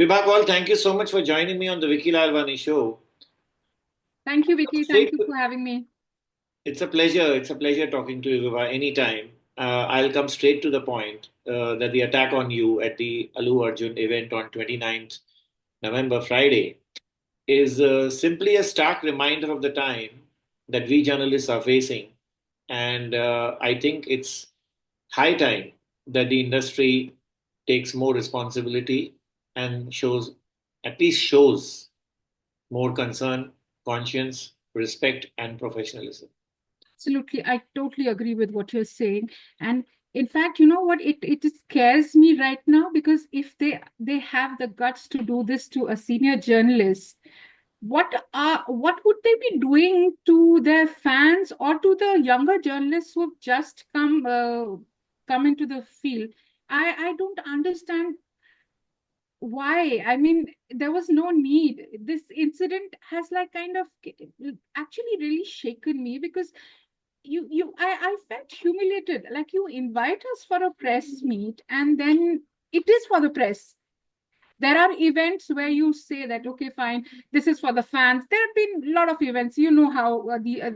Vibha Paul, thank you so much for joining me on the Vicky Lalwani show. Thank you, Vicky. Thank Straight, you for having me. it's a pleasure. It's a pleasure talking to you, Vibha, anytime. I'll come straight to the point that the attack on you at the Allu Arjun event on 29th November, Friday, is simply a stark reminder of the time that we journalists are facing. And I think it's high time that the industry takes more responsibility and shows more concern, conscience, respect, and professionalism. Absolutely. I totally agree with what you're saying. And in fact, you know what? It scares me right now because if they have the guts to do this to a senior journalist, what would they be doing to their fans or to the younger journalists who've just come into the field? I don't understand why. I mean, there was no need. This incident has like kind of actually really shaken me because I felt humiliated. Like you invite us for a press meet and then it is for the press. There are events where you say that, okay, fine, this is for the fans. There have been a lot of events. You know how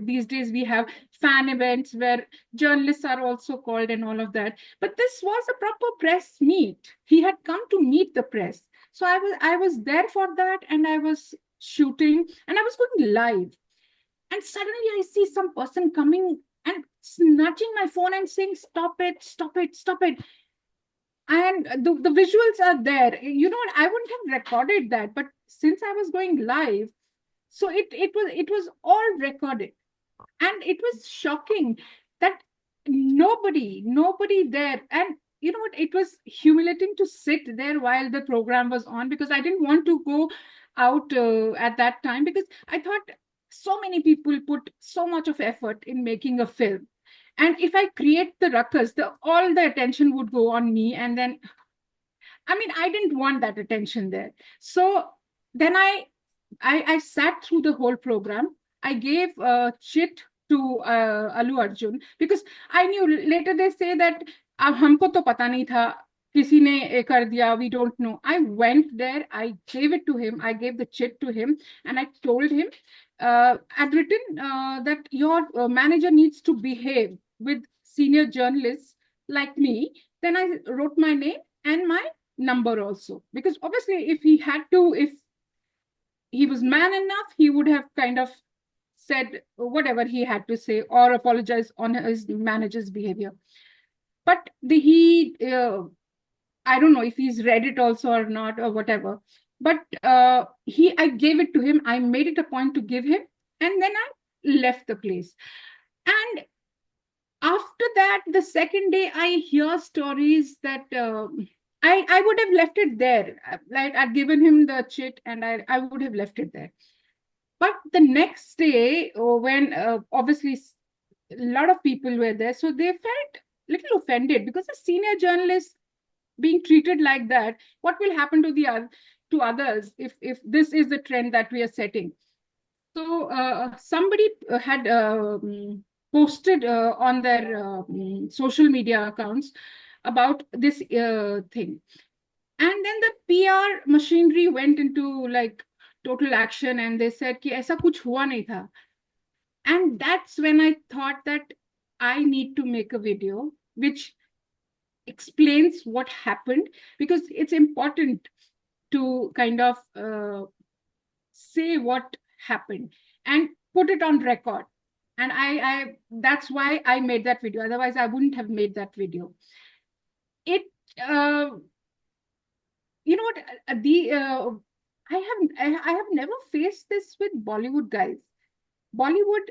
these days we have fan events where journalists are also called and all of that. But this was a proper press meet. He had come to meet the press. So I was there for that, and I was shooting and I was going live. And suddenly I see some person coming and snatching my phone and saying, stop it, stop it, stop it. And the visuals are there. You know what? I wouldn't have recorded that, but since I was going live, so it was all recorded. And it was shocking that nobody there. And you know what? It was humiliating to sit there while the program was on because I didn't want to go out at that time because I thought so many people put so much of effort in making a film. And if I create the ruckus, all the attention would go on me. And then, I mean, I didn't want that attention there. So then I sat through the whole program. I gave a chit to Allu Arjun because I knew later they say that अब हमको तो पता नहीं था किसी ने ये कर दिया, we don't know. I went there, I gave it to him, I gave the chit to him, and I told him, I'd written that your manager needs to behave with senior journalists like me. Then I wrote my name and my number also, because obviously if he was man enough, he would have kind of said whatever he had to say or apologize on his manager's behavior. But he I don't know if he's read it also or not or whatever, but I gave it to him. I made it a point to give him, and then I left the place. And after that, the second day, I hear stories that I would have left it there. Like I'd given him the chit, and I would have left it there. But the next day, when obviously a lot of people were there, so they felt little offended because a senior journalist being treated like that, what will happen to to others if this is the trend that we are setting? So somebody had posted on their social media accounts about this thing. And then the PR machinery went into like total action, and they said कि ऐसा कुछ हुआ नहीं था. And that's when I thought that I need to make a video which explains what happened, because it's important to kind of say what happened and put it on record. And I that's why I made that video. Otherwise, I wouldn't have made that video. It uh, you know what the I have never faced this with Bollywood guys. Bollywood,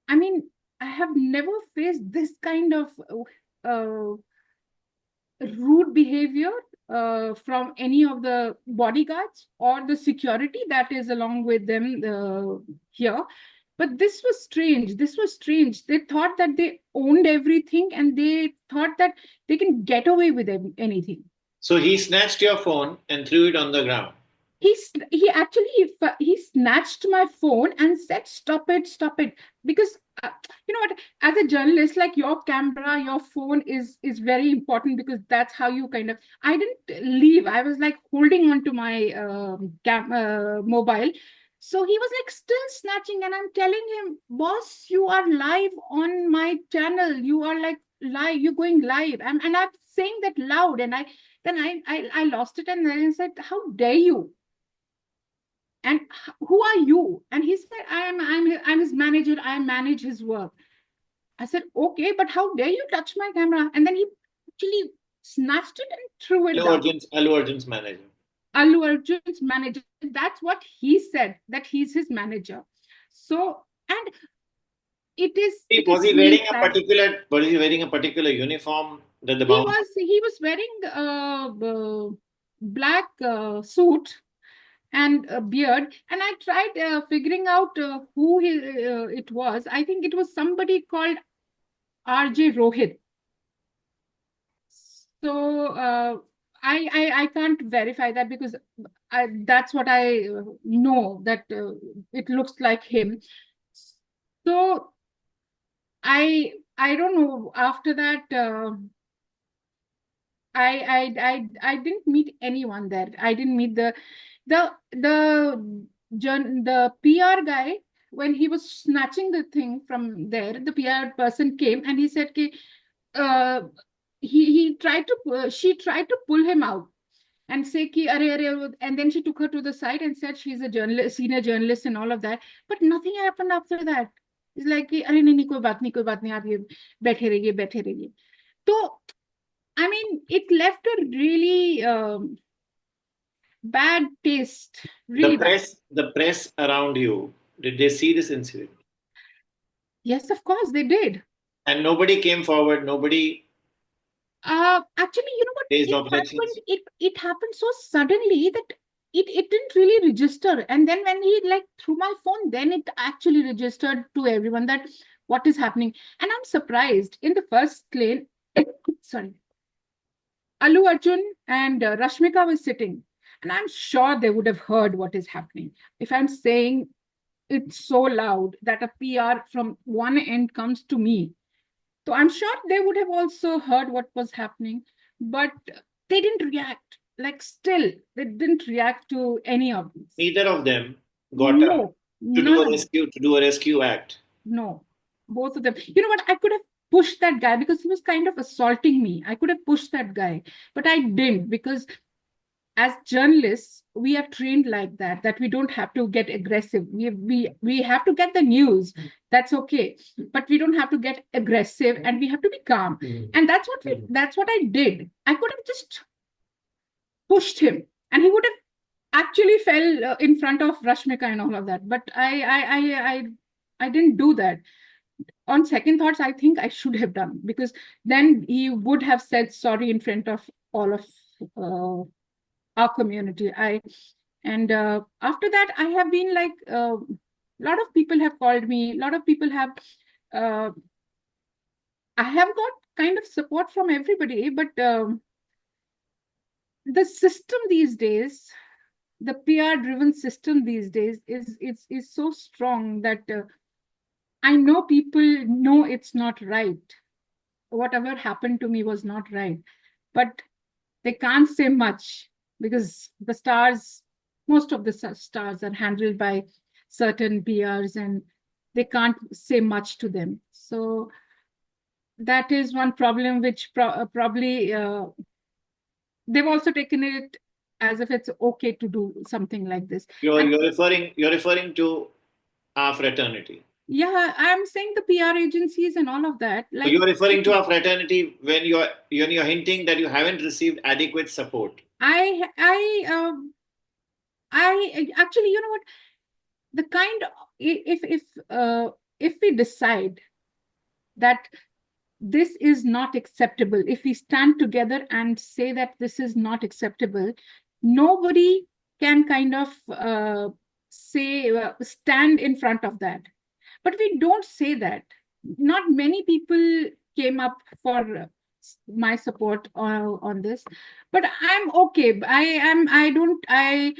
I mean, I have never faced this kind of uh, rude behavior from any of the bodyguards or the security that is along with them here. But this was strange. This was strange. They thought that they owned everything, and they thought that they can get away with anything. So he snatched your phone and threw it on the ground. He actually he snatched my phone and said, stop it, stop it. Because you know what, as a journalist, like your camera, your phone is very important, because that's how you kind of. I didn't leave. I was like holding on to my mobile. So he was like still snatching, and I'm telling him, boss, you are live on my channel. You are like live. You're going live, and I'm saying that loud, and I lost it, and then I said, how dare you? And who are you? And he said, I'm his manager. I manage his work. I said, okay, but how dare you touch my camera? And then he actually snatched it and threw it down. Allu Arjun's manager. Allu Arjun's manager. That's what he said, that he's his manager. So, and it Was is he really wearing a sad. particular? Was he wearing a particular uniform that the He bouncer? was wearing a black suit and a beard, and I tried figuring out who it was. I think it was somebody called RJ Rohit. So I can't verify that, because that's what I know, that it looks like him. So I don't know. After that, I didn't meet anyone there. I didn't meet the PR guy. When he was snatching the thing from there, the PR person came and he said, "Ki, uh, he tried to she tried to pull him out and say ki, are," and then she took her to the side and said she's a journalist, senior journalist, and all of that. But nothing happened after that. It's like कि, अरे नहीं कोई बात नहीं आप ये बैठे रहिए. So I mean, it left a really bad taste, really bad. The press around you, did they see this incident? Yes, of course they did. And nobody came forward. Nobody Actually, you know what? raised objections. It happened so suddenly that it didn't really register. And then when he like threw my phone, then it actually registered to everyone that what is happening. And I'm surprised. In the first lane, sorry, Allu Arjun and Rashmika was sitting, and I'm sure they would have heard what is happening. If I'm saying it's so loud that a PR from one end comes to me, so I'm sure they would have also heard what was happening, but they didn't react. Like still, they didn't react to any of this. Neither of them got up No, none of them. to do a rescue act. No, both of them. You know what? I could have pushed that guy because he was kind of assaulting me. I could have pushed that guy, but I didn't, because as journalists, we are trained like that we don't have to get aggressive. We have to get the news. That's okay. But we don't have to get aggressive, and we have to be calm. And that's what I did. I could have just pushed him, and he would have actually fell in front of Rashmika and all of that. But I didn't do that. On second thoughts, I think I should have done, because then he would have said sorry in front of all of our community. And after that, I have been like a lot of people have called me. A lot of people have. I have got kind of support from everybody, but the system these days, the PR-driven system these days, is so strong that I know people know it's not right. Whatever happened to me was not right, but they can't say much, because the stars, most of the stars are handled by certain PRs, and they can't say much to them. So that is one problem, which probably they've also taken it as if it's okay to do something like this. You're referring to our fraternity. Yeah, I'm saying the PR agencies and all of that. So Like you're referring to our fraternity when you're hinting that you haven't received adequate support. I actually, you know what? The kind of, if we decide that this is not acceptable, if we stand together and say that this is not acceptable, nobody can kind of stand in front of that. But we don't say that. Not many people came up for my support on this, but I'm okay. I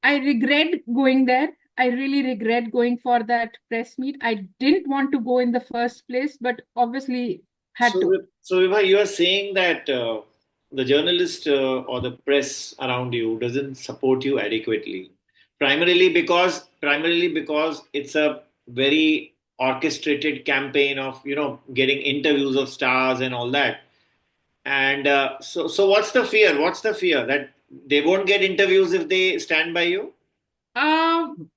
regret going there. I really regret going for that press meet. I didn't want to go in the first place, but obviously had So, to. Vibha, you are saying that the journalist or the press around you doesn't support you adequately, primarily because it's a very orchestrated campaign of getting interviews of stars and all that. And so what's the fear? What's the fear that they won't get interviews if they stand by you? Um,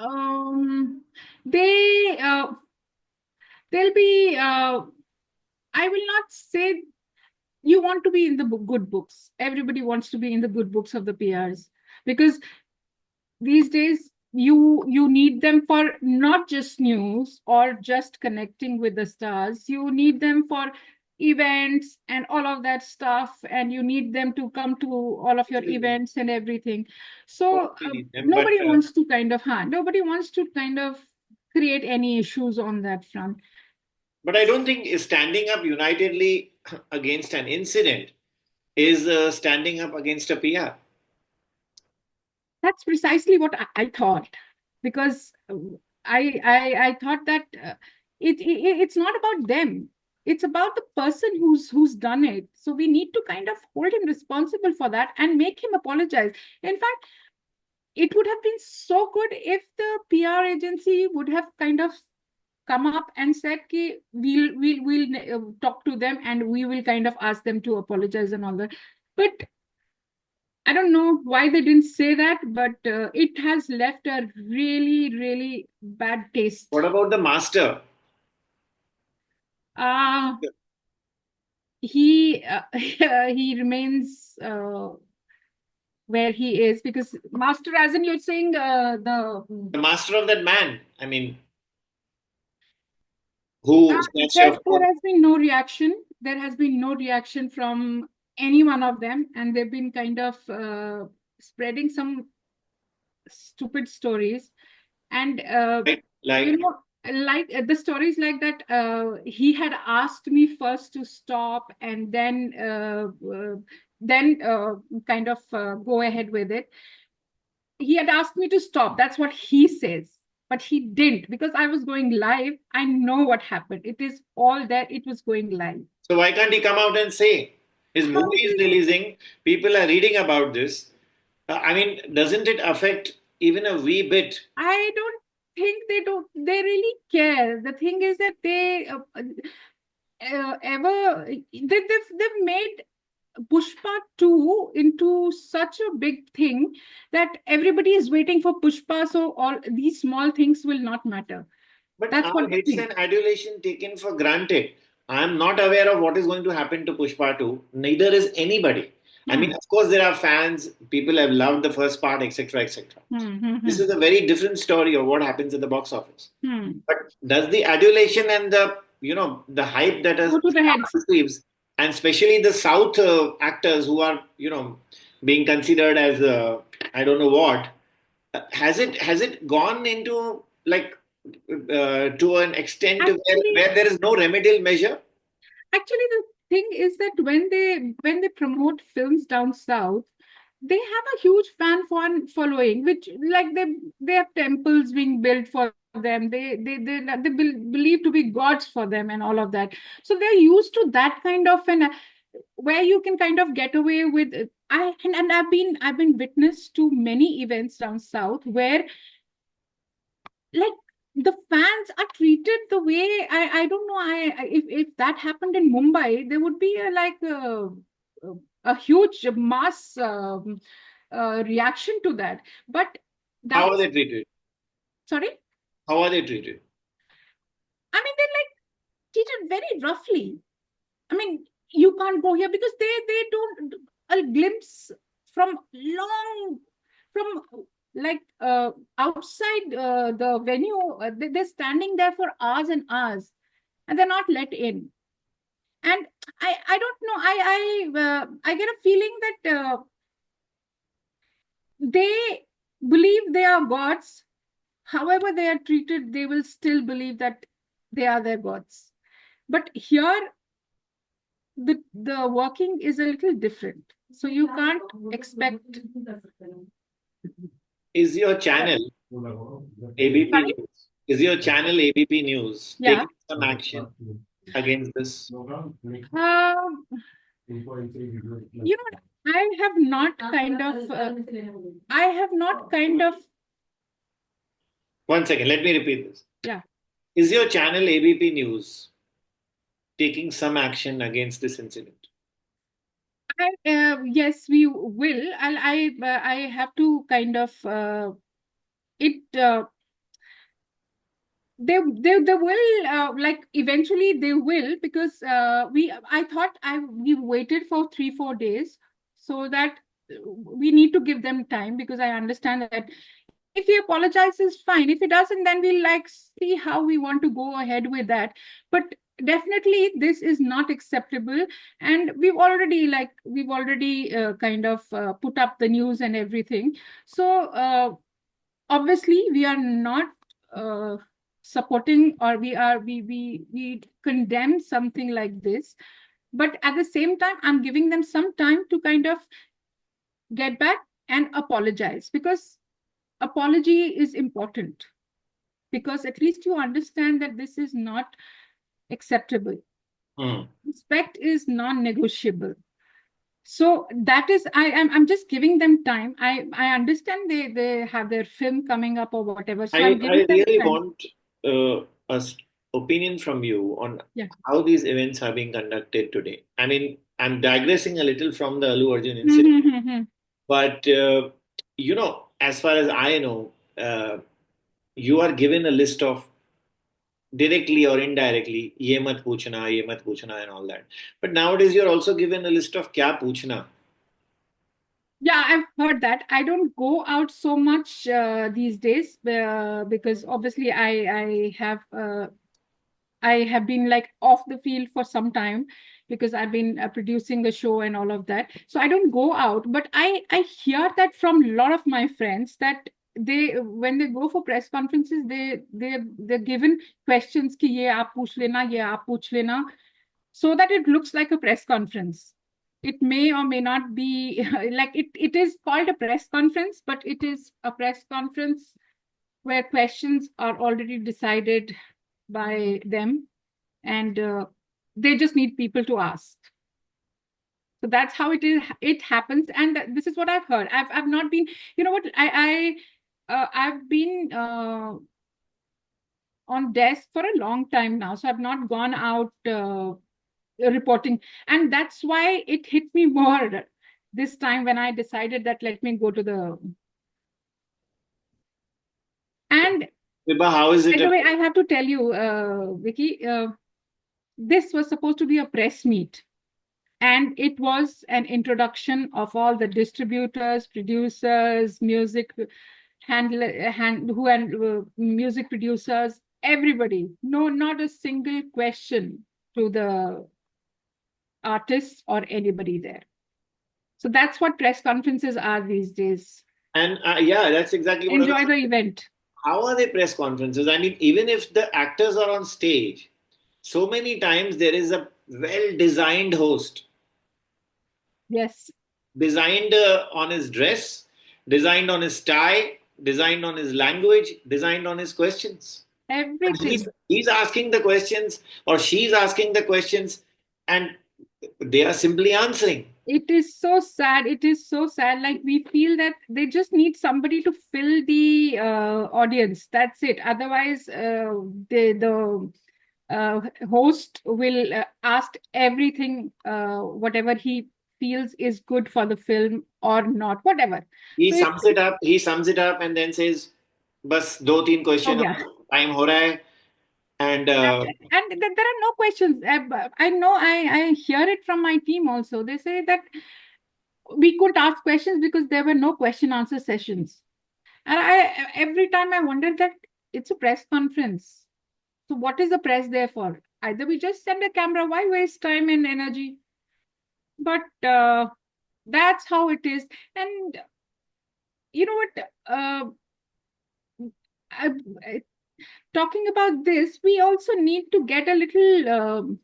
um, they they'll be. I will not say you want to be in the good books. Everybody wants to be in the good books of the PRs because these days you need them for not just news or just connecting with the stars. You need them for events and all of that stuff, and you need them to come to all of your events and everything. So Obviously need them, but nobody wants to nobody wants to kind of create any issues on that front. I don't think standing up unitedly against an incident is standing up against a PR. That's precisely what I thought, because I thought that it's not about them. It's about the person who's done it. So we need to kind of hold him responsible for that and make him apologize. In fact, it would have been so good if the PR agency would have kind of come up and said, "Ki we'll talk to them and we will kind of ask them to apologize and all that." But I don't know why they didn't say that, but it has left a really, really bad What taste. about the master? Uh, he he remains where he is, because master, as in you're saying, The master of that man. I mean, who snatched there your phone? has been no reaction. There has been no reaction from any one of them, and they've been kind of spreading some stupid stories. And you Like, know, like the stories like that, he had asked me first to stop and then kind of go ahead with it. He had asked me to stop, that's what he says, but he didn't, because I was going live. I know what happened. It is all there. It was going live. so why can't he come out and say his How movie is will releasing? People are reading about this. I mean, doesn't it affect even a wee bit? I don't think they really care. The thing is that they they've made Pushpa 2 into such a big thing that everybody is waiting for Pushpa, so all these small things will not matter. But That's what are they hits think. and adulation taken for granted? I am not aware of what is going to happen to Pushpa 2. Neither is anybody. I mean, Hmm. of course, there are fans, people have loved the first part, etc., etc. Hmm. Hmm. This Hmm. is a very different story of what happens at the box office. Hmm. But does the adulation and the hype that a Go to the star heads. receives, and especially the South actors who are being considered as I don't know what, has it gone into like to an extent Actually, where there is no remedial measure? actually, the thing is that when they promote films down south, they have a huge following, which, like, they have temples being built for them. They believe to be gods for them and all of that. So they're used to that kind of an where you can kind of get away with. And I've been witness to many events down south where, like, the fans are treated the way, I don't know, if that happened in Mumbai, there would be a huge mass reaction to that. But How down, are they treated? sorry, How are they treated? I mean, they're like treated very roughly. I mean, you can't go here because they don't a glimpse from long from, like, outside the venue. They're standing there for hours and hours, and they're not let in. And I don't know. I get a feeling that they believe they are gods. However they are treated, they will still believe that they are their gods. But here, the working is a little different. So you can't expect. Is your channel ABP Sorry? News. Is your channel ABP News Yeah. taking some action against this? Um, you know what? I have not kind of, I have not kind of, 1 second, let me repeat this. yeah. Is your channel ABP News taking some action against this incident? Yes, we will. I have to kind of, it, they will like eventually they will, because I thought we waited for 3-4 days, so that we need to give them time, because I understand that if he apologizes, fine. If he doesn't, then we'll like see how we want to go ahead with that. But definitely this is not acceptable, and we've already kind of put up the news and everything. So obviously we are not uh, supporting, or we condemn something like this, but at the same time I'm giving them some time to kind of get back and apologize, because apology is important, because at least you understand that this is not acceptable. Hmm. Respect is non-negotiable. So that is, I'm just giving them time. I understand they have their film coming up or whatever, so I'm I giving them really time. want opinion from you on Yeah. how these events are being conducted today. I mean, I'm digressing a little from the Allu Arjun incident, Mm-hmm. but as far as I know, you are given a list of directly or indirectly, ye mat पूछना and all that. But nowadays you're also given a list of kya पूछना. Yeah, I've heard that. I don't go out so much these days, because obviously I have been like off the field for some time, because I've been producing a show and all of that. So I don't go out, but I hear that from a lot of my friends, that they, when they go for press conferences, they're given questions ki ye aap pooch lena, ye aap pooch lena, so that it looks like a press conference. It may or may not be like it is called a press conference, but it is a press conference where questions are already decided by them, and they just need people to ask. So that's how it is. It happens, and this is what I've heard. I've not been. You know what? I've been on desk for a long time now, so I've not gone out reporting, and that's why it hit me more this time when I decided that let me go to the. And Vibha, how is by it? the way, I have to tell you, Vicky, this was supposed to be a press meet. And it was an introduction of all the distributors, producers, music music producers, everybody. No, not a single question to the artists or anybody there. So that's what press conferences are these days. And yeah, that's exactly what I Enjoy was. the event. How are they press conferences? I mean, even if the actors are on stage, so many times there is a well designed host, Yes, designed on his dress, designed on his tie, designed on his language, designed on his questions. And everything. he's asking the questions or she's asking the questions, and they are simply answering. It is so sad. It is so sad. Like we feel that they just need somebody to fill the audience. That's it. Otherwise, the host will ask everything, whatever he feels is good for the film or not, whatever. He So it, sums it up. He sums it up and then says, "बस दो तीन oh question yeah. time हो रहा है." And And there are no questions. I know. I hear it from my team also. They say that we couldn't ask questions because there were no question answer sessions. And every time I wondered that it's a press conference. So what is the press there for? Either we just send a camera, why waste time and energy? But that's how it is. And you know what? I, talking about this, we also need to get a little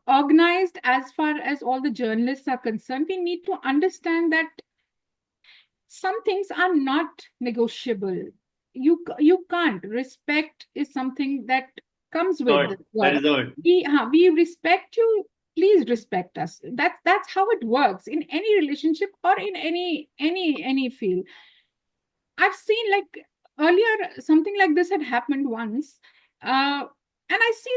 organized as far as all the journalists are concerned. We need to understand that some things are not negotiable. You can't. Respect is something that comes with the That work. is the one. We respect you. Please respect us. That's how it works in any relationship or in any field. I've seen like earlier something like this had happened once, and I see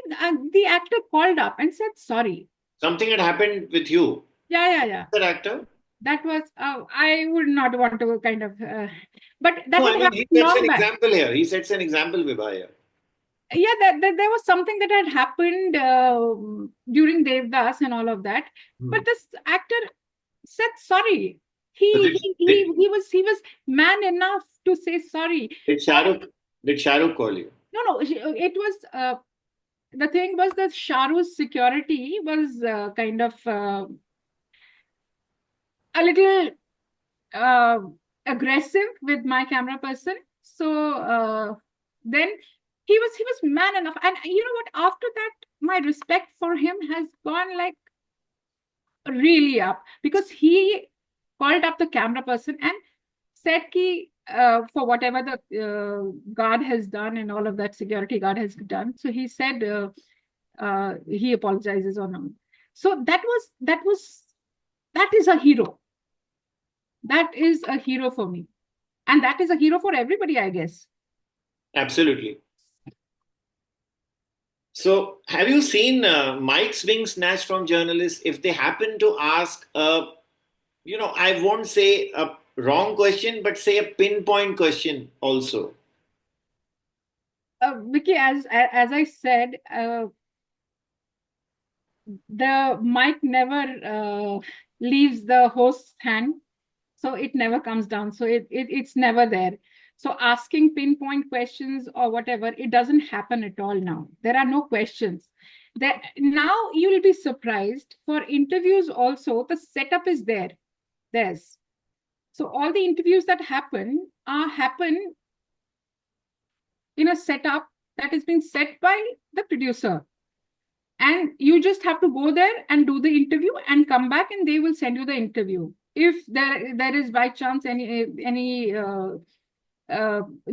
the actor called up and said sorry. Something had happened with you. Yeah. That actor? That was I would not want to kind of, but that No, had I mean, happened he sets long an back. example here. He sets an example, Vibha, here. Yeah, that there was something that had happened during Devdas and all of that. But Hmm. this actor said sorry. So He was man enough to say sorry. did Or Shah Rukh call you? no, it was the thing was that Shah Rukh's security was kind of a little uh, aggressive with my camera person. So then he was man enough, and you know what? After that, my respect for him has gone like really up, because he called up the camera person and said ki for whatever the guard has done and all of that security guard has done. So he said he apologizes or not. So that is a hero. That is a hero for me. And that is a hero for everybody, I guess. Absolutely. So, have you seen mics being snatched from journalists if they happen to ask I won't say a wrong question, but say a pinpoint question also? Vicky, as I said, the mic never leaves the host's hand, so it never comes down. So it's never there. So asking pinpoint questions or whatever, it doesn't happen at all now. There are no questions. That now you will be surprised. For interviews also, the setup is there. There's so all the interviews that happen in a setup that has been set by the producer, and you just have to go there and do the interview and come back, and they will send you the interview. If there is by chance any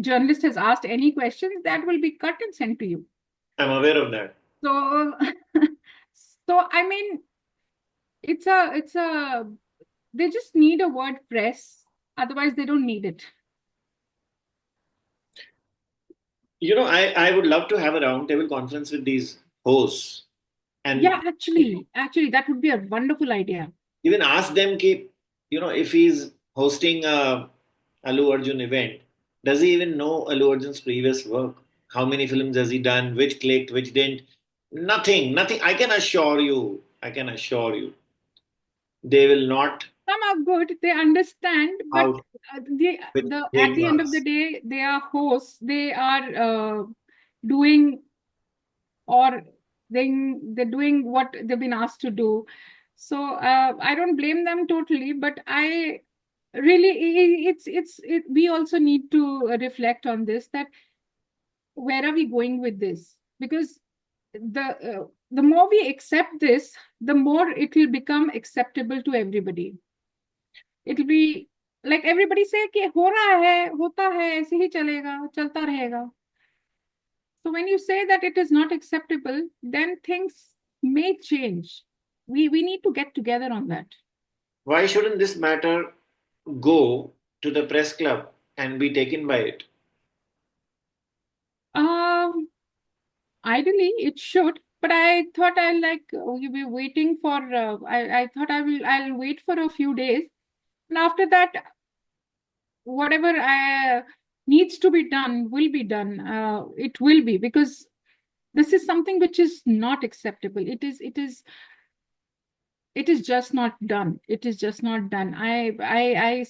journalist has asked any questions, that will be cut and sent to you. I'm aware of that. So so I mean, it's a they just need a word press, otherwise they don't need it. I would love to have a roundtable conference with these hosts and Yeah, actually that would be a wonderful idea. even ask them if he's hosting a Allu Arjun event, does he even know Allu Arjun's previous work? How many films has he done? Which clicked, which didn't? Nothing. I can assure you, they will not Some are good, they understand, but out they with the at great the end of the marks. day, they are hosts. They are doing, or they're doing what they've been asked to do. So I don't blame them totally, but I really we also need to reflect on this, that where are we going with this? Because the more we accept this, the more it will become acceptable to everybody. It'll be like everybody say कि हो रहा है, होता है, ऐसे ही चलेगा, चलता रहेगा. So when you say that it is not acceptable, then things may change. We need to get together on that. Why shouldn't this matter go to the press club and be taken by it? Um, Ideally it should, but I thought you be waiting for. I thought I'll wait for a few days, and after that, whatever needs to be done will be done. It will be, because this is something which is not acceptable. It is just not done. It is just not done. I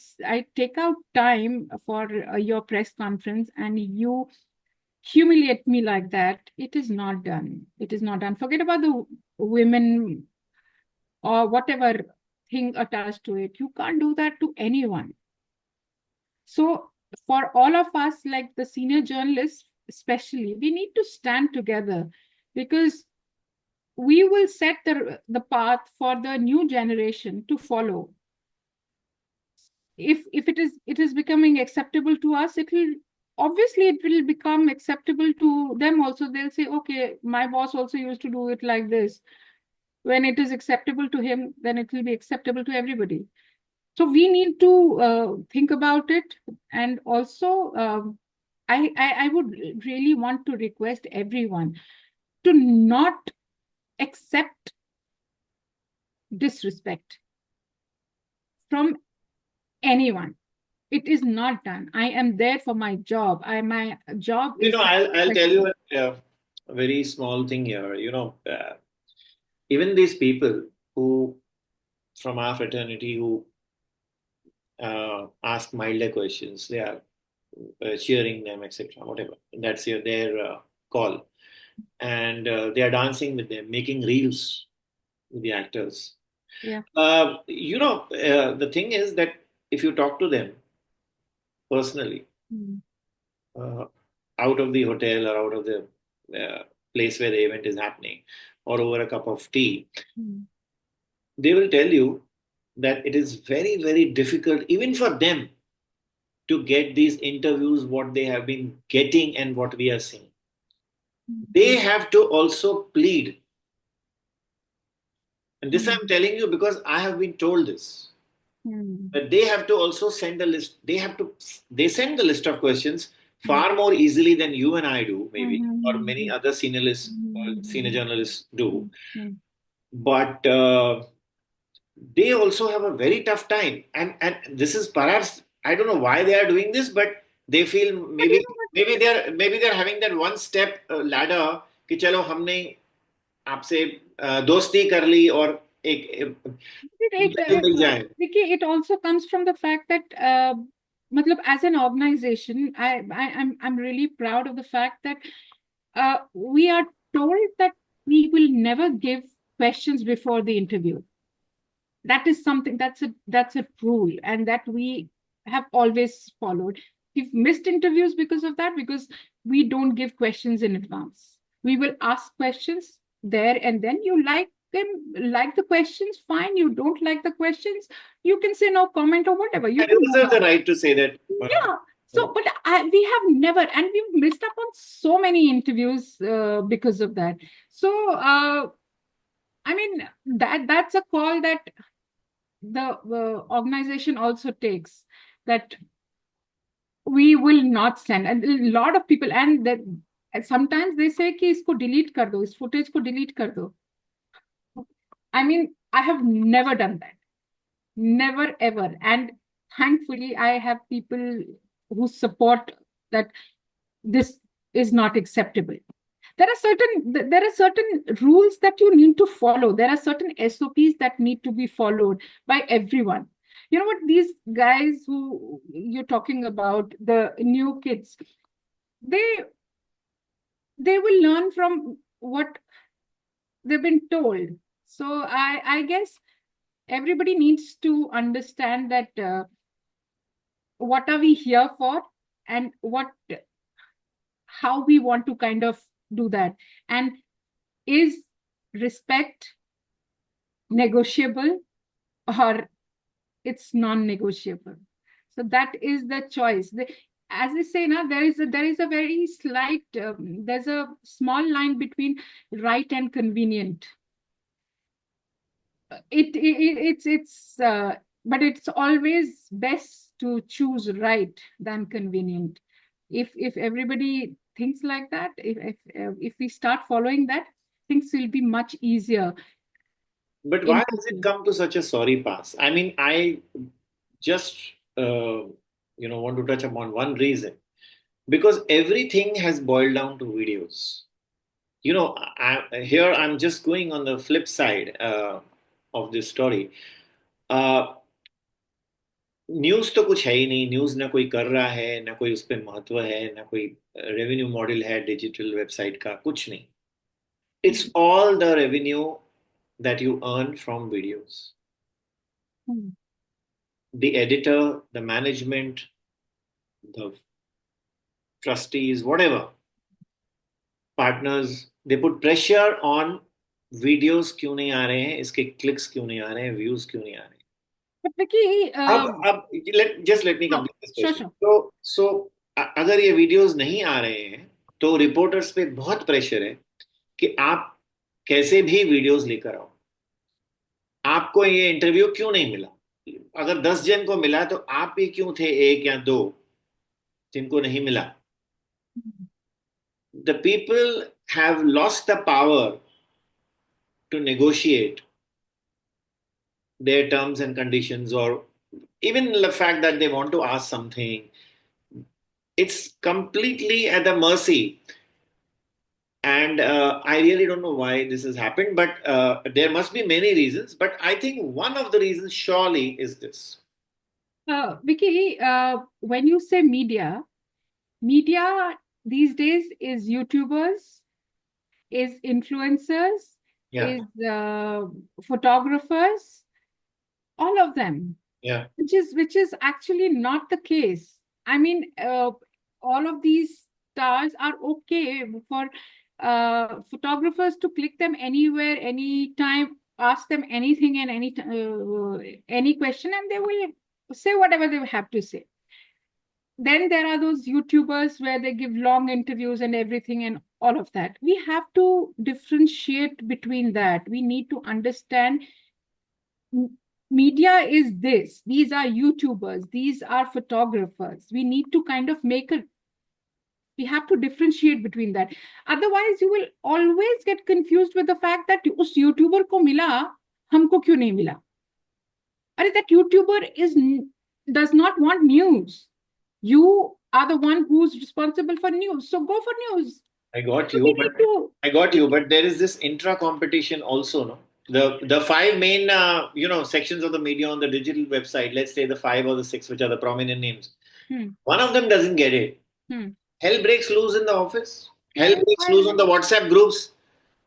take out time for your press conference, and you humiliate me like that. It is not done. It is not done. Forget about the women or whatever thing attached to it. You can't do that to anyone. So for all of us, like the senior journalists especially, we need to stand together, because we will set the path for the new generation to follow. if it is becoming acceptable to us, it will become acceptable to them also. They'll say, okay, my boss also used to do it like this. When it is acceptable to him, then it will be acceptable to everybody. So we need to think about it. And also, I would really want to request everyone to not accept disrespect from anyone. It is not done. I am there for my job. My job You is know, to I'll tell question. you a very small thing here. Even these people who from our fraternity who ask milder questions, they are cheering them, etc. Whatever. That's their call, and they are dancing with them, making reels with the actors. Yeah. The thing is that if you talk to them personally, Mm. uh, out of the hotel or out of the place where the event is happening, or over a cup of tea, Mm. they will tell you that it is very, very difficult, even for them, to get these interviews, what they have been getting and what we are seeing. They Mm. have to also plead. And this I'm Mm. telling you because I have been told this. Mm. But they have to also send a list. They send the list of questions Mm. far more easily than you and I do, maybe, or many Mhm. other senior lists or senior Mhm. journalists do. Mhm. But they also have a very tough time. And this is perhaps I don't know why they are doing this, but they feel But you know what? maybe they're having that one step ladder कि चलो हमने आपसे दोस्ती कर ली और एक level मिल जाए. Vicky, it also comes from the fact that matlab, as an organization, I'm really proud of the fact that we are told that we will never give questions before the interview. That is something that's a rule, and that we have always followed. We've missed interviews because of that, because we don't give questions in advance. We will ask questions there and then. You like the questions, fine. You don't like the questions, you can say no comment or whatever, you And you can also move have the on. right to say that. Yeah. So, but we have never, and we've missed up on so many interviews because of that. So I mean, that's a call that the organization also takes, that we will not send. And a lot of people, and that sometimes they say कि इसको delete कर दो, इस footage को delete कर दो. I mean, I have never done that, never ever. And thankfully I have people who support that this is not acceptable. There are certain rules that you need to follow. There are certain SOPs that need to be followed by everyone. You know what, these guys who you're talking about, the new kids, they they will learn from what they've been told. So I guess everybody needs to understand that what are we here for, and what how we want to kind of do that, and is respect negotiable, or it's non-negotiable. So that is the choice. As they say now, there is a very slight there's a small line between right and convenient. It's but it's always best to choose right than convenient. If everybody thinks like that, if we start following that, things will be much easier But in why does it future. come to such a sorry pass? I mean, I just want to touch upon one reason because everything has boiled down to videos. Here I'm just going on the flip side of this story. Uh, news तो कुछ है ही नहीं. News ना कोई कर रहा है, ना कोई उस पर महत्व है, ना कोई रेवेन्यू मॉडल है डिजिटल वेबसाइट का, कुछ नहीं. It's all the revenue that you earn from videos. Hmm. The editor, the management, the trustees, whatever, partners, they put pressure on videos क्यों नहीं आ रहे हैं, इसके क्लिक्स क्यों नहीं आ रहे हैं, व्यूज क्यों नहीं आ रहे हैं. But Vicky, अब let me हाँ, complete this sure, question. sure. So अगर ये वीडियोस नहीं आ रहे हैं तो रिपोर्टर्स पे बहुत प्रेशर है कि आप कैसे भी वीडियोस लेकर आओ। आपको ये इंटरव्यू क्यों नहीं मिला? अगर 10 जन को मिला तो आप ही क्यों थे एक या दो जिनको नहीं मिला? The people have lost the power to negotiate their terms and conditions, or even the fact that they want to ask something. It's completely at the mercy. And I really don't know why this has happened, but there must be many reasons. But I think one of the reasons surely is this. Vicky, when you say media these days is YouTubers, is influencers, Yeah, is photographers, all of them, yeah, which is actually not the case. I mean, all of these stars are okay for photographers to click them anywhere, anytime, ask them anything and any question, and they will say whatever they have to say. Then there are those YouTubers where they give long interviews and everything and all of that. We have to differentiate between that. We need to understand media is this. These are YouTubers. These are photographers. We need to kind of we have to differentiate between that. Otherwise, you will always get confused with the fact that us YouTuber ko mila, humko kyun nahi mila? That YouTuber does not want news. You are the one who's responsible for news. So go for news. I got So we you, but need to. I got you, but there is this intra competition also, no? The five main sections of the media on the digital website. Let's say the five or the six, which are the prominent names. Hmm, One of them doesn't get it. hmm. Hell breaks loose in the office. Hell Yeah, breaks loose on the WhatsApp groups.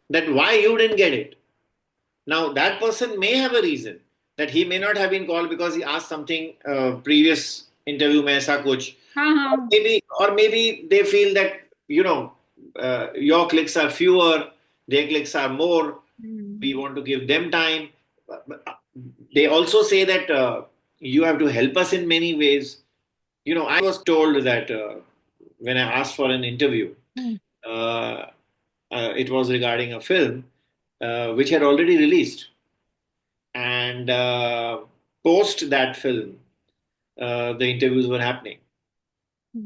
That why you didn't get it. Now that person may have a reason that he may not have been called because he asked something previous interview mein aisa kuch, हाँ or हाँ. maybe they feel that your clicks are fewer, their clicks are more. Hmm, We want to give them time. They also say that you have to help us in many ways. I was told that when I asked for an interview, hmm, uh, it was regarding a film which had already released. And post that film, the interviews were happening. hmm,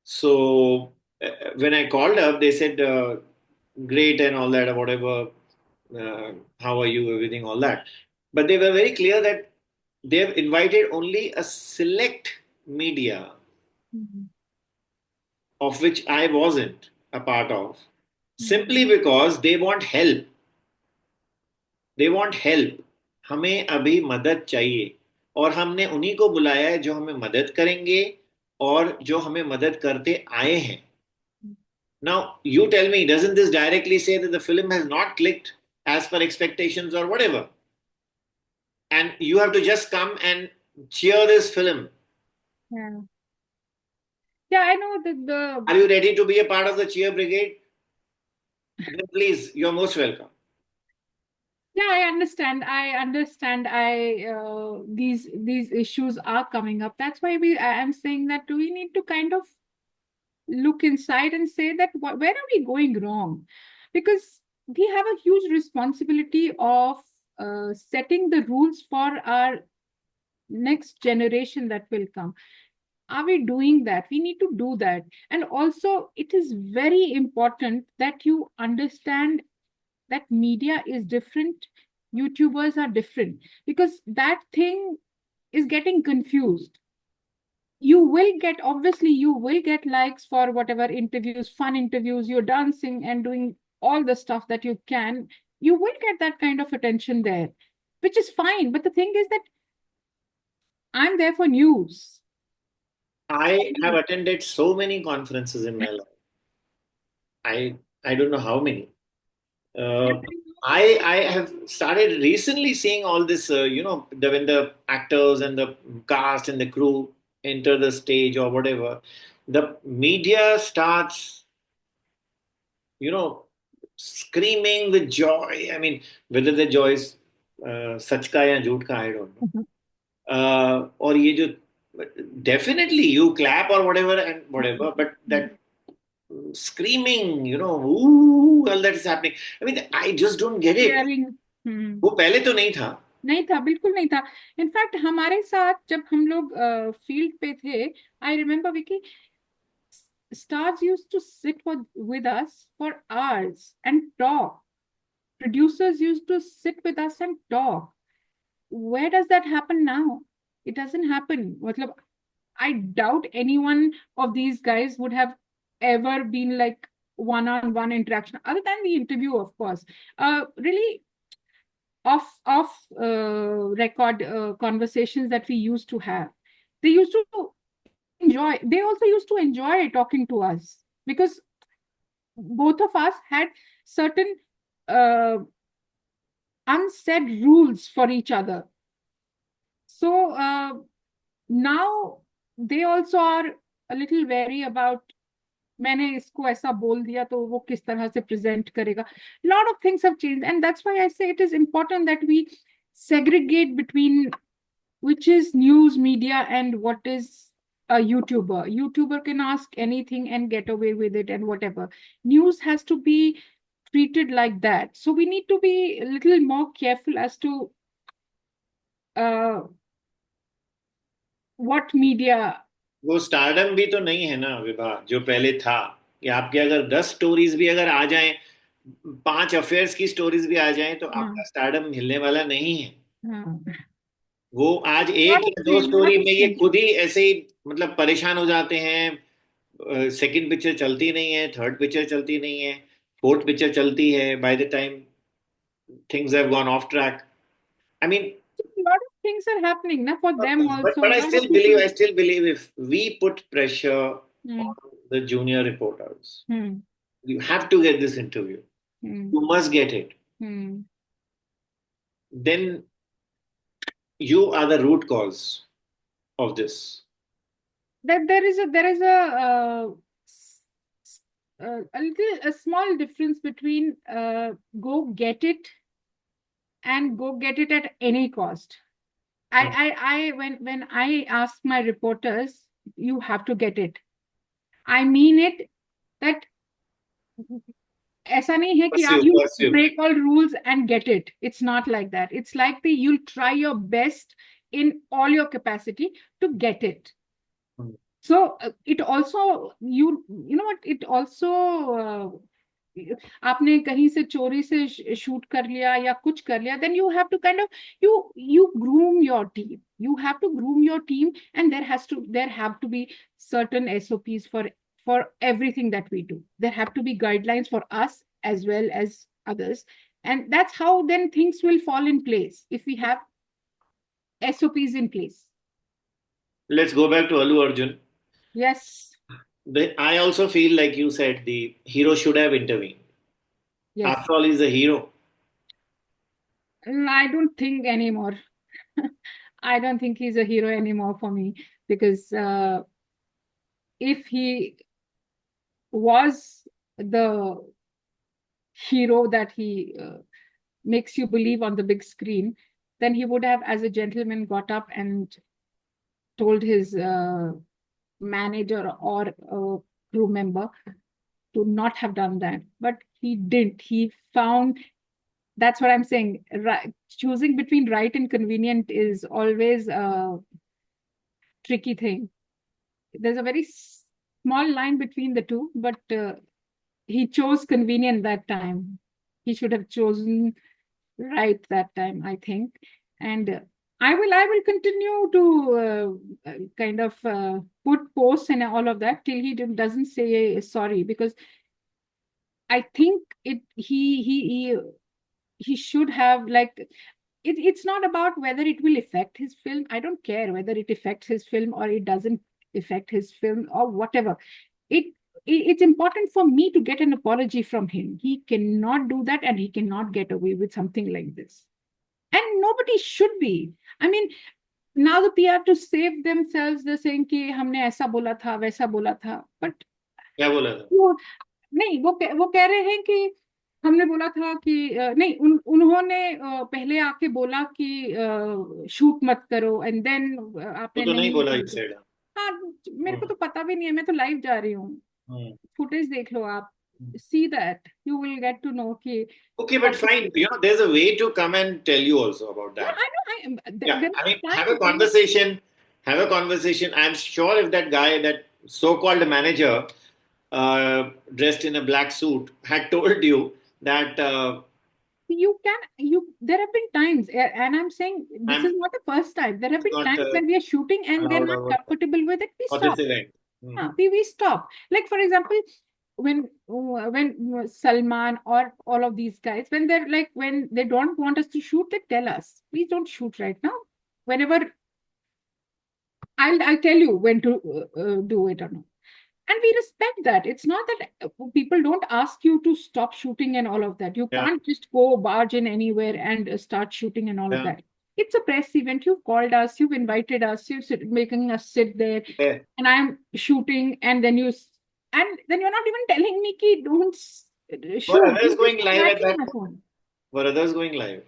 So when I called up, they said, great and all that, or whatever, how are you, everything, all that. But they were very clear that they've invited only a select media, hmm, of which I wasn't a part of, hmm, simply because they want help. They want help. हमें अभी मदद चाहिए और हमने उन्हीं को बुलाया है जो हमें मदद करेंगे और जो हमें मदद करते आए हैं. Now, you tell me, doesn't this directly say that the film has not clicked as per expectations or whatever? And you have to just come and cheer this film. yeah. Yeah, I know that Are you ready to be a part of the cheer brigade? Then please, you're most welcome. yeah, I understand. I understand. These issues are coming up. That's why I am saying that we need to kind of look inside and say that where are we going wrong? Because we have a huge responsibility of setting the rules for our next generation that will come. Are we doing that? We need to do that. And also, it is very important that you understand that media is different, YouTubers are different, because that thing is getting confused. You will get likes for whatever interviews, fun interviews, you're dancing and doing all the stuff that you can. You will get that kind of attention there, which is fine. But the thing is that I'm there for news. I have attended so many conferences in my life. I don't know how many. Uh, I have started recently seeing all this, when the actors and the cast and the crew enter the stage or whatever, the media starts, you know, screaming with joy. I mean, whether the joy is sach ka ya jhoot ka, I don't know. और ये जो definitely you clap or whatever and whatever, but that screaming, ooh, all that is happening. I mean, I just don't get it. Cheering. हम्म वो पहले तो नहीं था. नहीं था, बिल्कुल नहीं था। इनफैक्ट हमारे साथ जब हम लोग फील्ड पे थे, I remember Vicky, stars used to sit with us for hours and talk. Producers used to sit with us and talk. Where does that happen now? It doesn't happen. Matlab, I doubt any one of these guys would have ever been like one-on-one interaction, other than the interview, of course. Really off record conversations that we used to have. They used to enjoy. They also used to enjoy talking to us because both of us had certain uh, unsaid rules for each other. So now they also are a little wary about मैंने इसको ऐसा बोल दिया तो वो किस तरह से present करेगा. Lot of things have changed, and that's why I say it is important that we segregate between which is news media and what is a YouTuber. YouTuber can ask anything and get away with it and whatever. News has to be treated like that. So we need to be a little more careful as to what media. वो stardom भी तो नहीं है ना विभा, जो पहले था. कि आपके अगर 10 स्टोरीज भी अगर आ जाएं, 5 अफेयर्स की स्टोरीज भी आ जाएं, तो आपका स्टारडम हिलने वाला नहीं है. वो आज एक Lot of या दो change, lot स्टोरी of में ये change. खुद ही ऐसे ही मतलब परेशान हो जाते हैं. सेकंड पिक्चर चलती नहीं है, थर्ड पिक्चर चलती नहीं है, फोर्थ पिक्चर चलती है. By the time things have gone of track. I mean, A lot of things are happening now for them also. but A lot of people. I still believe if we put pressure Hmm. on the junior reporters, Hmm. you have to get this interview. Hmm. You must get it. Hmm. Then you are the root cause of this. That there is a small difference between go get it and go get it at any cost. When I ask my reporters, you have to get it, I mean it. That ऐसा नहीं है कि आप you Pursue. break all rules and get it. It's not like that. It's like you'll try your best in all your capacity to get it. So it also, you know what, it also आपने कहीं से चोरी से shoot कर लिया या कुछ कर लिया, then you have to kind of you groom your team. You have to groom your team, and there have to be certain SOPs for everything that we do. There have to be guidelines for us as well as others, and that's how then things will fall in place if we have SOPs in place. Let's go back to Allu Arjun. Yes. I also feel like you said the hero should have intervened. Yes. After all, he's a hero. I don't think anymore. I don't think he's a hero anymore for me, because if he was the hero that he makes you believe on the big screen, then he would have, as a gentleman, got up and told his manager or crew member to not have done that. But he didn't. He found, that's what I'm saying. Right, choosing between right and convenient is always a tricky thing. There's a very small line between the two, but he chose convenient that time. He should have chosen right that time, I think. And I will continue to kind of put posts and all of that till he doesn't say sorry, because I think he should have, like, it's not about whether it will affect his film. I don't care whether it affects his film or it doesn't affect his film or whatever. It's important for me to get an apology from him. He cannot do that, and he cannot get away with something like this. And nobody should be. I mean, now the PR, to save themselves, they're saying कि हमने ऐसा बोला था, वैसा बोला था. But क्या बोला था? वो नहीं, वो कह रहे हैं कि हमने बोला था कि नहीं, उन्होंने पहले आके बोला कि शूट मत करो, एंड देन आपने तो नहीं नहीं बोला बोल इस दिया। साइड। हाँ, मेरे को तो पता भी नहीं है, मैं तो लाइव जा रही हूँ। फुटेज देख लो आप, see that, you will get to know कि Okay, but what is fine. it. There's a way to come and tell you also about Yeah, that. I know. Yeah, There I mean, was have a time when, conversation. Have a conversation. I'm sure if that guy, that so-called manager, dressed in a black suit, had told you that there have been times, and I'm saying this is I'm not the first time. There have been not times when we are shooting and they're allowed not over comfortable with it, we for this stop. event. Hmm. We stop. Like, for example, when Salman or all of these guys, when they're like, when they don't want us to shoot, they tell us, please don't shoot right now. Whenever I'll tell you when to do it or not. And we respect that. It's not that people don't ask you to stop shooting and all of that. You Yeah, can't just go barge in anywhere and start shooting and all of yeah, that. It's a press event. You've called us, you've invited us, making us sit there, yeah. and I'm shooting, and then and then you're not even telling me ki don't Were shoot. others You're just going live at chatting that on my point? phone. Were others going live?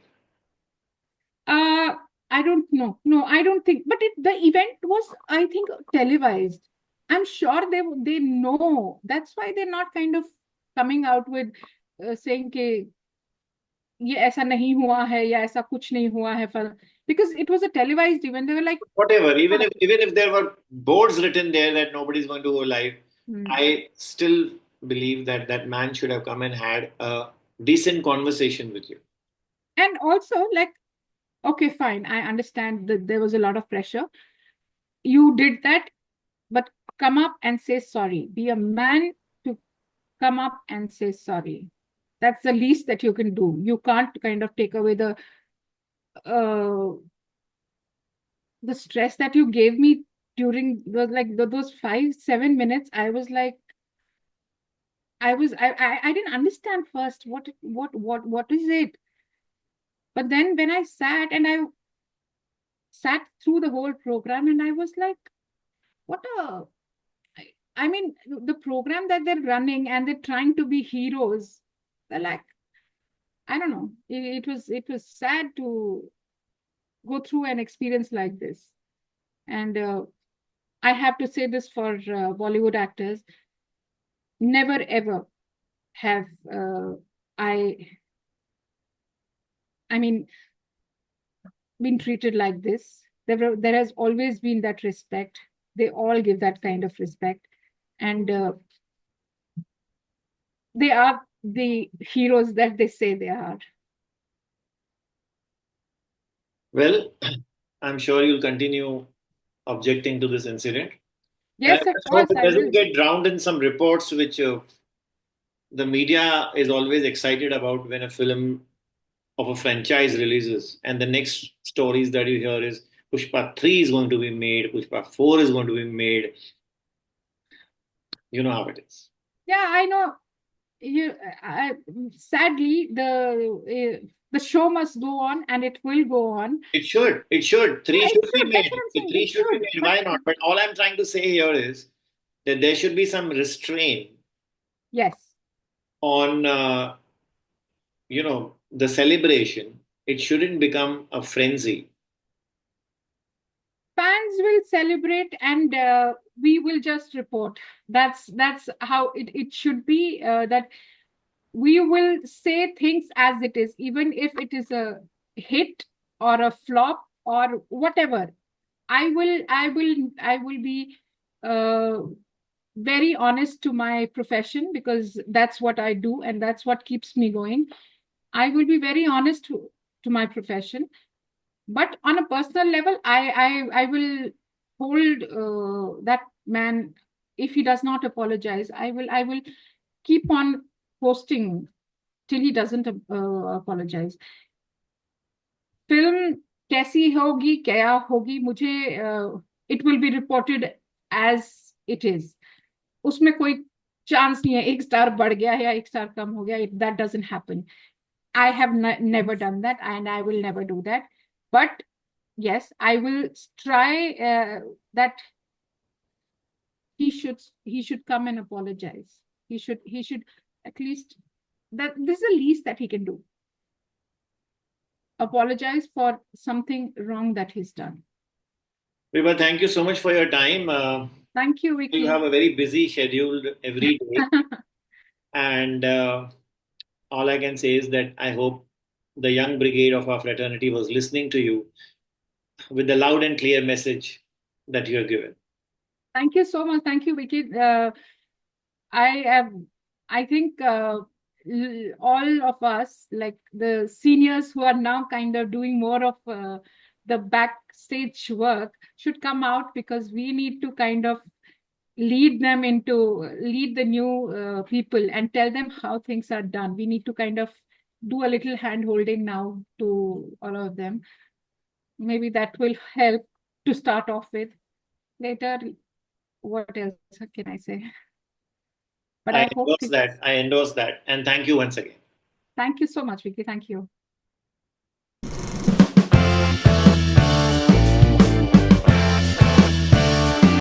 Uh, I don't know. No, I don't think. But the event was, I think, televised. I'm sure they know. That's why they're not kind of coming out with saying कि ये ऐसा नहीं हुआ है या ऐसा कुछ नहीं हुआ है, because it was a televised event. They were like, Whatever. Even if there were boards written there that nobody's going to go live, hmm. I still believe that that man should have come and had a decent conversation with you. And also like, okay, fine, I understand that there was a lot of pressure. You did that, but come up and say sorry. Be a man to come up and say sorry. That's the least that you can do. You can't kind of take away uh, the stress that you gave me during those 5-7 minutes. I was like, I didn't understand first what is it. But then when I sat through the whole program, and I was like, what a I mean, the program that they're running and they're trying to be heroes. They're like, I don't know. It was sad to go through an experience like this. And I have to say this for Bollywood actors: never ever have I I mean been treated like this. There has always been that respect. They all give that kind of respect, and they are the heroes that they say they are. Well, I'm sure you'll continue objecting to this incident. And I Yes, of just hope course, it I doesn't will. get drowned in some reports which the media is always excited about when a film of a franchise releases. And the next stories that you hear is Pushpa 3 is going to be made, Pushpa 4 is going to be made. You know how it is. Yeah, I know. You, I, sadly, the show must go on, and it will go on. It should. It should. Yeah, Three it should be should. That's what made. I'm The saying. three It should be should. made. But Why not? But all I'm trying to say here is that there should be some restraint yes, on, the celebration. It shouldn't become a frenzy. fans will celebrate, and we will just report. That's how it should be. That we will say things as it is, even if it is a hit or a flop or whatever. I will be uh, very honest to my profession, because that's what I do and that's what keeps me going. I will be very honest to my profession, but on a personal level, I will hold that man. If he does not apologize, I will keep on posting till he doesn't apologize. Film कैसी होगी, क्या होगी, मुझे it will be reported as it is. उसमें कोई chance नहीं है एक स्टार बढ़ गया है या एक स्टार कम हो गया. That doesn't happen. I have never done that, and I will never do that. But yes, I will try that he should come and apologize. He should at least that this is the least that he can do. Apologize for something wrong that he's done. Vibha, thank you so much for your time. Thank you, You Vicky. have a very busy schedule every day. And all I can say is that I hope the young brigade of our fraternity was listening to you with the loud and clear message that you have given. Thank you so much. Thank you, Vicky. I am, I think all of us, like the seniors who are now kind of doing more of the backstage work, should come out, because we need to kind of lead the new people and tell them how things are done. We need to kind of do a little hand holding now to all of them. Maybe that will help to start off with. Later, what else can I say? But I I hope endorse that. I endorse that. And thank you once again. thank you so much, Vicky. Thank you.